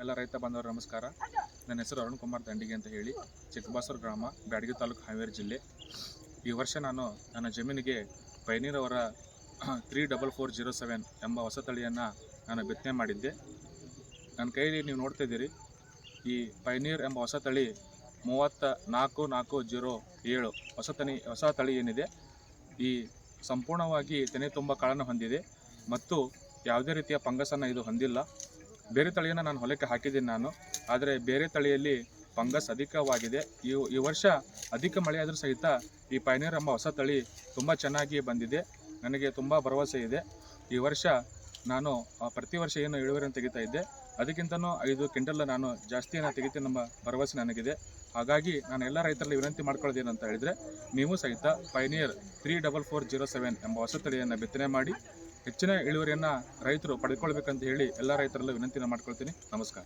ಎಲ್ಲ ರೈತ ಬಾಂಧವರು ನಮಸ್ಕಾರ. ನನ್ನ ಹೆಸರು ಅರುಣ್ ಕುಮಾರ್ ದಂಡಿಗೆ ಅಂತ ಹೇಳಿ, ಚಿಕ್ಕಬಾಸೂರು ಗ್ರಾಮ, ಬ್ಯಾಡಗಿ ತಾಲೂಕು, ಹಾವೇರಿ ಜಿಲ್ಲೆ. ಈ ವರ್ಷ ನಾನು ನನ್ನ ಜಮೀನಿಗೆ ಪೈನೀರ್ ಅವರ 34407 ಎಂಬ ಹೊಸ ತಳಿಯನ್ನು ನಾನು ಬಿತ್ತನೆ ಮಾಡಿದ್ದೆ. ನನ್ನ ಕೈಯಲ್ಲಿ ನೀವು ನೋಡ್ತಾ ಇದ್ದೀರಿ, ಈ ಪೈನೀರ್ ಎಂಬ ಹೊಸ ತಳಿ 34407 ಹೊಸ ತಳಿ ಏನಿದೆ, ಈ ಸಂಪೂರ್ಣವಾಗಿ ತೆನೆ ತುಂಬ ಕಾಳನ್ನು ಹೊಂದಿದೆ ಮತ್ತು ಯಾವುದೇ ರೀತಿಯ ಫಂಗಸನ್ನು ಇದು ಹೊಂದಿಲ್ಲ. ಬೇರೆ ತಳಿಯನ್ನು ನಾನು ಹೊಲಕ್ಕೆ ಹಾಕಿದ್ದೀನಿ ಆದರೆ ಬೇರೆ ತಳಿಯಲ್ಲಿ ಫಂಗಸ್ ಅಧಿಕವಾಗಿದೆ. ಈ ವರ್ಷ ಅಧಿಕ ಮಳೆಯಾದರೂ ಸಹಿತ ಈ ಪೈನೀರ್ ಎಂಬ ಹೊಸ ತಳಿ ತುಂಬ ಚೆನ್ನಾಗಿ ಬಂದಿದೆ. ನನಗೆ ತುಂಬ ಭರವಸೆ ಇದೆ. ಈ ವರ್ಷ ನಾನು ಪ್ರತಿ ವರ್ಷ ಏನು ಇಳುವರಿಯನ್ನು ತೆಗಿತಾ ಇದ್ದೆ, ಅದಕ್ಕಿಂತಲೂ 5 ಕ್ವಿಂಟಲ್ ನಾನು ಜಾಸ್ತಿಯನ್ನು ತೆಗಿತೀನಿ ಎಂಬ ಭರವಸೆ ನನಗಿದೆ. ಹಾಗಾಗಿ ನಾನು ಎಲ್ಲ ರೈತರಲ್ಲಿ ವಿನಂತಿ ಮಾಡ್ಕೊಳ್ಳೋದೇನಂತ ಹೇಳಿದರೆ, ನೀವು ಸಹಿತ ಪೈನೀರ್ 34407 ಎಂಬ ಹೊಸ ತಳಿಯನ್ನು ಬಿತ್ತನೆ ಮಾಡಿ ಹೆಚ್ಚಿನ ಇಳುವರಿಯನ್ನು ರೈತರು ಪಡೆದುಕೊಳ್ಬೇಕಂತ ಹೇಳಿ ಎಲ್ಲ ರೈತರಲ್ಲೂ ವಿನಂತಿನ ಮಾಡ್ಕೊಳ್ತೀನಿ. ನಮಸ್ಕಾರ.